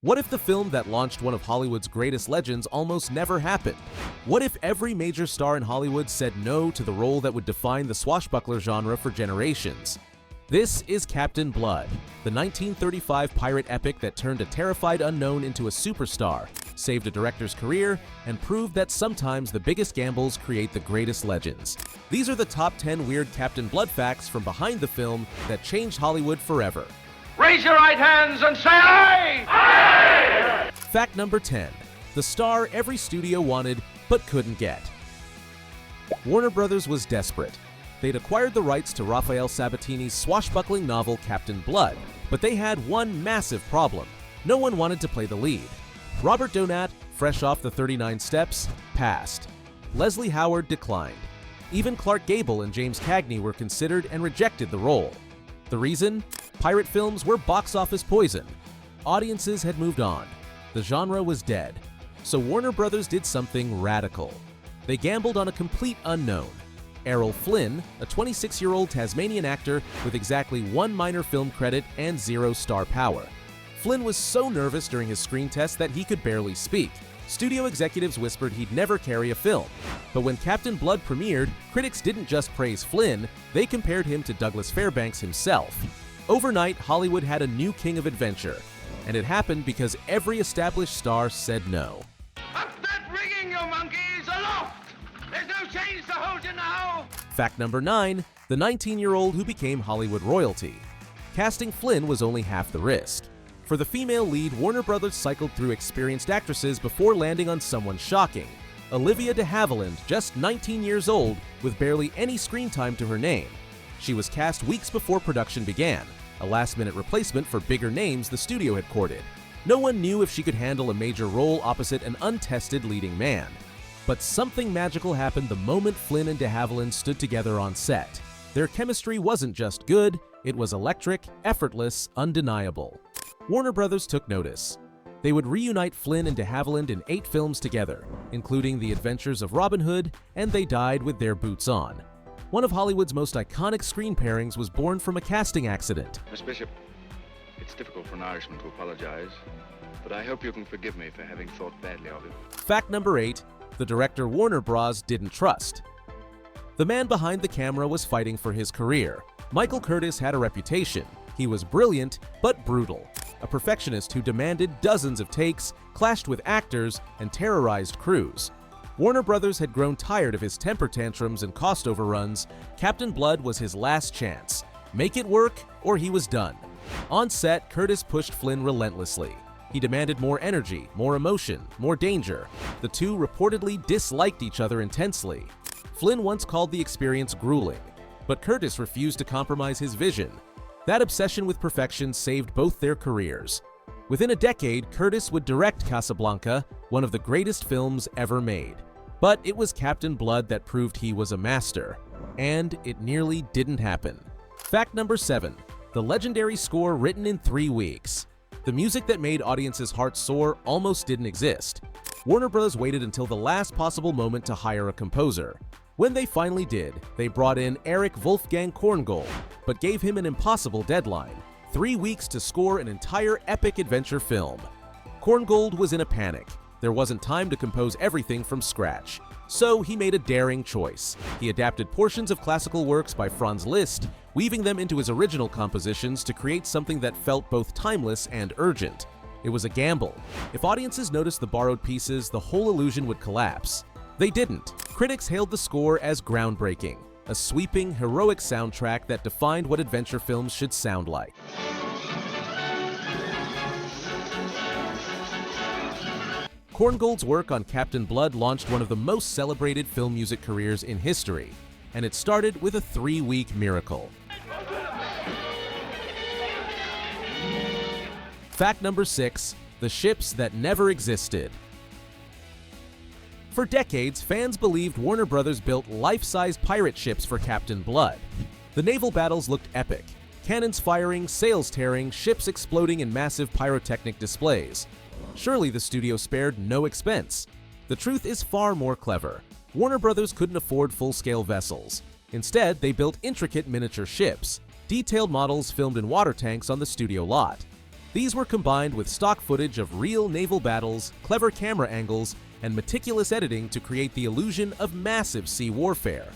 What if the film that launched one of Hollywood's greatest legends almost never happened? What if every major star in Hollywood said no to the role that would define the swashbuckler genre for generations? This is Captain Blood, the 1935 pirate epic that turned a terrified unknown into a superstar, saved a director's career, and proved that sometimes the biggest gambles create the greatest legends. These are the top 10 weird Captain Blood facts from behind the film that changed Hollywood forever. Raise your right hands and say aye! Aye! Fact number 10. The star every studio wanted but couldn't get. Warner Brothers was desperate. They'd acquired the rights to Raphael Sabatini's swashbuckling novel Captain Blood, but they had one massive problem. No one wanted to play the lead. Robert Donat, fresh off the 39 Steps, passed. Leslie Howard declined. Even Clark Gable and James Cagney were considered and rejected the role. The reason? Pirate films were box office poison. Audiences had moved on. The genre was dead. So Warner Brothers did something radical. They gambled on a complete unknown. Errol Flynn, a 26-year-old Tasmanian actor with exactly one minor film credit and 0 star power. Flynn was so nervous during his screen test that he could barely speak. Studio executives whispered he'd never carry a film. But when Captain Blood premiered, critics didn't just praise Flynn, they compared him to Douglas Fairbanks himself. Overnight, Hollywood had a new king of adventure. And it happened because every established star said no. Up that rigging, you monkeys! Aloft! There's no change to hold you now! Fact number 9. The 19-year-old who became Hollywood royalty. Casting Flynn was only half the risk. For the female lead, Warner Brothers cycled through experienced actresses before landing on someone shocking. Olivia de Havilland, just 19 years old, with barely any screen time to her name. She was cast weeks before production began, a last-minute replacement for bigger names the studio had courted. No one knew if she could handle a major role opposite an untested leading man. But something magical happened the moment Flynn and de Havilland stood together on set. Their chemistry wasn't just good, it was electric, effortless, undeniable. Warner Brothers took notice. They would reunite Flynn and de Havilland in 8 films together, including The Adventures of Robin Hood and They Died with Their Boots On. One of Hollywood's most iconic screen pairings was born from a casting accident. Miss Bishop, it's difficult for an Irishman to apologize, but I hope you can forgive me for having thought badly of you. Fact number 8. The director Warner Bros. Didn't trust. The man behind the camera was fighting for his career. Michael Curtiz had a reputation. He was brilliant, but brutal. A perfectionist who demanded dozens of takes, clashed with actors, and terrorized crews. Warner Brothers had grown tired of his temper tantrums and cost overruns. Captain Blood was his last chance. Make it work, or he was done. On set, Curtiz pushed Flynn relentlessly. He demanded more energy, more emotion, more danger. The two reportedly disliked each other intensely. Flynn once called the experience grueling, but Curtiz refused to compromise his vision. That obsession with perfection saved both their careers. Within a decade, Curtiz would direct Casablanca, one of the greatest films ever made. But it was Captain Blood that proved he was a master. And it nearly didn't happen. Fact number 7. The legendary score written in 3 weeks. The music that made audiences' hearts soar almost didn't exist. Warner Bros. Waited until the last possible moment to hire a composer. When they finally did, they brought in Erich Wolfgang Korngold, but gave him an impossible deadline: 3 weeks to score an entire epic adventure film. Korngold was in a panic. There wasn't time to compose everything from scratch. So he made a daring choice. He adapted portions of classical works by Franz Liszt, weaving them into his original compositions to create something that felt both timeless and urgent. It was a gamble. If audiences noticed the borrowed pieces, the whole illusion would collapse. They didn't. Critics hailed the score as groundbreaking, a sweeping, heroic soundtrack that defined what adventure films should sound like. Korngold's work on Captain Blood launched one of the most celebrated film music careers in history, and it started with a 3-week miracle. Fact number 6. The ships that never existed. For decades, fans believed Warner Brothers built life-size pirate ships for Captain Blood. The naval battles looked epic. Cannons firing, sails tearing, ships exploding in massive pyrotechnic displays. Surely the studio spared no expense. The truth is far more clever. Warner Brothers couldn't afford full-scale vessels. Instead, they built intricate miniature ships, detailed models filmed in water tanks on the studio lot. These were combined with stock footage of real naval battles, clever camera angles, and meticulous editing to create the illusion of massive sea warfare.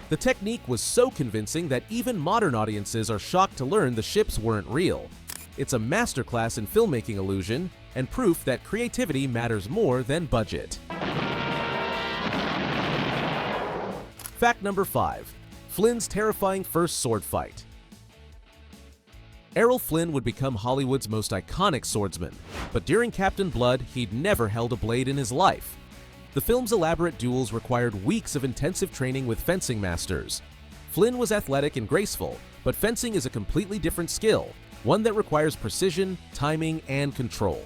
The technique was so convincing that even modern audiences are shocked to learn the ships weren't real. It's a masterclass in filmmaking illusion and proof that creativity matters more than budget. Fact number 5. Flynn's terrifying first sword fight. Errol Flynn would become Hollywood's most iconic swordsman, but during Captain Blood, he'd never held a blade in his life. The film's elaborate duels required weeks of intensive training with fencing masters. Flynn was athletic and graceful, but fencing is a completely different skill, one that requires precision, timing, and control.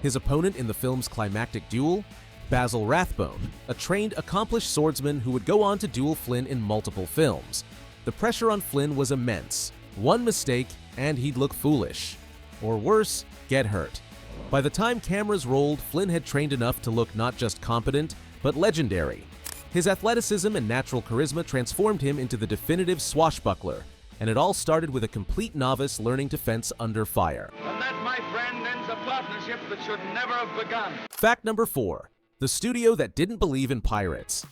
His opponent in the film's climactic duel? Basil Rathbone, a trained, accomplished swordsman who would go on to duel Flynn in multiple films. The pressure on Flynn was immense. One mistake, and he'd look foolish. Or worse, get hurt. By the time cameras rolled, Flynn had trained enough to look not just competent, but legendary. His athleticism and natural charisma transformed him into the definitive swashbuckler, and it all started with a complete novice learning to fence under fire. And that, my friend, ends a partnership that should never have begun. Fact number 4. The studio that didn't believe in pirates.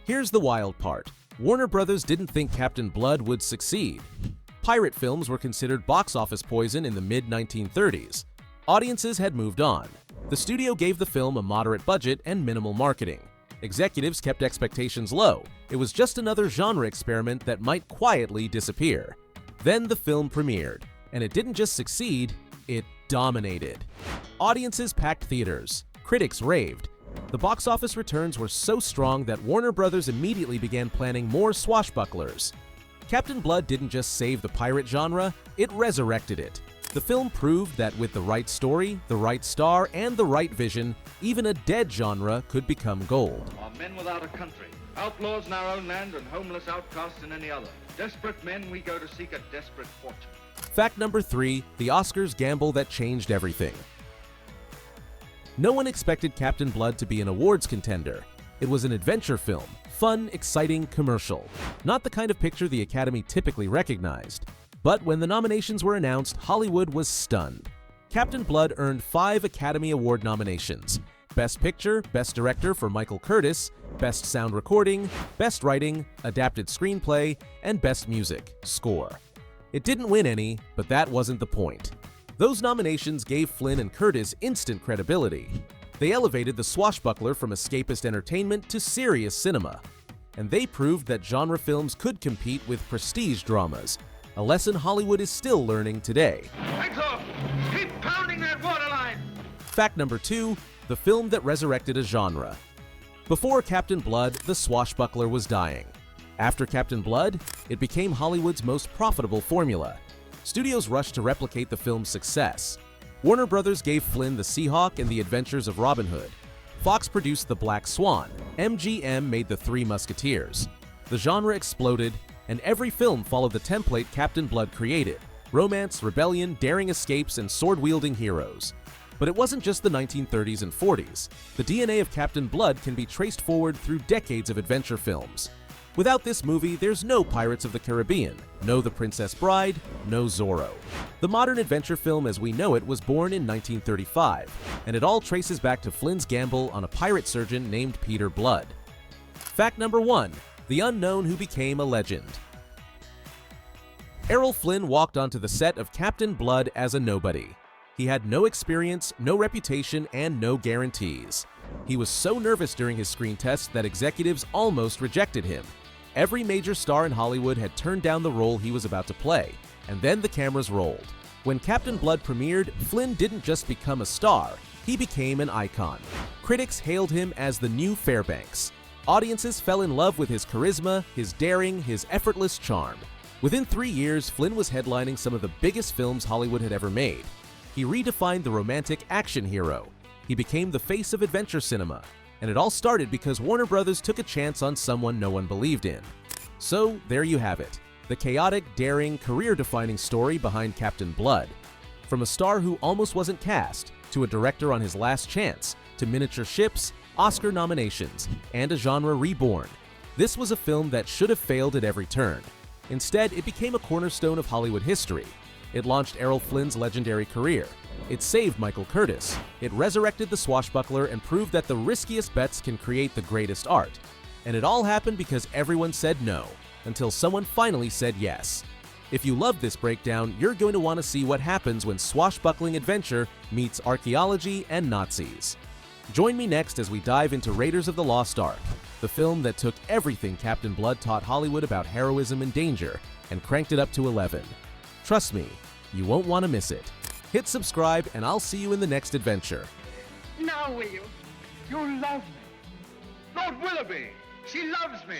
Here's the wild part. Warner Brothers didn't think Captain Blood would succeed. Pirate films were considered box office poison in the mid-1930s. Audiences had moved on. The studio gave the film a moderate budget and minimal marketing. Executives kept expectations low. It was just another genre experiment that might quietly disappear. Then the film premiered, and it didn't just succeed, it dominated. Audiences packed theaters. Critics raved. The box office returns were so strong that Warner Brothers immediately began planning more swashbucklers. Captain Blood didn't just save the pirate genre, it resurrected it. The film proved that with the right story, the right star, and the right vision, even a dead genre could become gold. Are men without a country, outlaws in our own land and homeless outcasts in any other. Desperate men, we go to seek a desperate fortune. Fact number 3, the Oscars gamble that changed everything. No one expected Captain Blood to be an awards contender. It was an adventure film, fun, exciting, commercial. Not the kind of picture the Academy typically recognized. But when the nominations were announced, Hollywood was stunned. Captain Blood earned 5 Academy Award nominations: Best Picture, Best Director for Michael Curtiz, Best Sound Recording, Best Writing, Adapted Screenplay, and Best Music, Score. It didn't win any, but that wasn't the point. Those nominations gave Flynn and Curtiz instant credibility. They elevated the swashbuckler from escapist entertainment to serious cinema. And they proved that genre films could compete with prestige dramas, a lesson Hollywood is still learning today. Exo, keep pounding that waterline! Fact number 2, the film that resurrected a genre. Before Captain Blood, the swashbuckler was dying. After Captain Blood, it became Hollywood's most profitable formula. Studios rushed to replicate the film's success. Warner Brothers gave Flynn the Seahawk and the Adventures of Robin Hood. Fox produced The Black Swan. MGM made The Three Musketeers. The genre exploded, and every film followed the template Captain Blood created: romance, rebellion, daring escapes, and sword-wielding heroes. But it wasn't just the 1930s and 40s. The DNA of Captain Blood can be traced forward through decades of adventure films. Without this movie, there's no Pirates of the Caribbean, no The Princess Bride, no Zorro. The modern adventure film as we know it was born in 1935, and it all traces back to Flynn's gamble on a pirate surgeon named Peter Blood. Fact number 1, the unknown who became a legend. Errol Flynn walked onto the set of Captain Blood as a nobody. He had no experience, no reputation, and no guarantees. He was so nervous during his screen test that executives almost rejected him. Every major star in Hollywood had turned down the role he was about to play, and then the cameras rolled. When Captain Blood premiered, Flynn didn't just become a star, he became an icon. Critics hailed him as the new Fairbanks. Audiences fell in love with his charisma, his daring, his effortless charm. Within 3 years, Flynn was headlining some of the biggest films Hollywood had ever made. He redefined the romantic action hero. He became the face of adventure cinema. And it all started because Warner Brothers took a chance on someone no one believed in. So there you have it, the chaotic, daring, career-defining story behind Captain Blood. From a star who almost wasn't cast, to a director on his last chance, to miniature ships, Oscar nominations, and a genre reborn. This was a film that should have failed at every turn. Instead, it became a cornerstone of Hollywood history. It launched Errol Flynn's legendary career. It saved Michael Curtiz. It resurrected the swashbuckler and proved that the riskiest bets can create the greatest art. And it all happened because everyone said no, until someone finally said yes. If you love this breakdown, you're going to want to see what happens when swashbuckling adventure meets archaeology and Nazis. Join me next as we dive into Raiders of the Lost Ark, the film that took everything Captain Blood taught Hollywood about heroism and danger and cranked it up to 11. Trust me, you won't want to miss it. Hit subscribe and I'll see you in the next adventure. Now will you? You love me. Lord Willoughby, she loves me.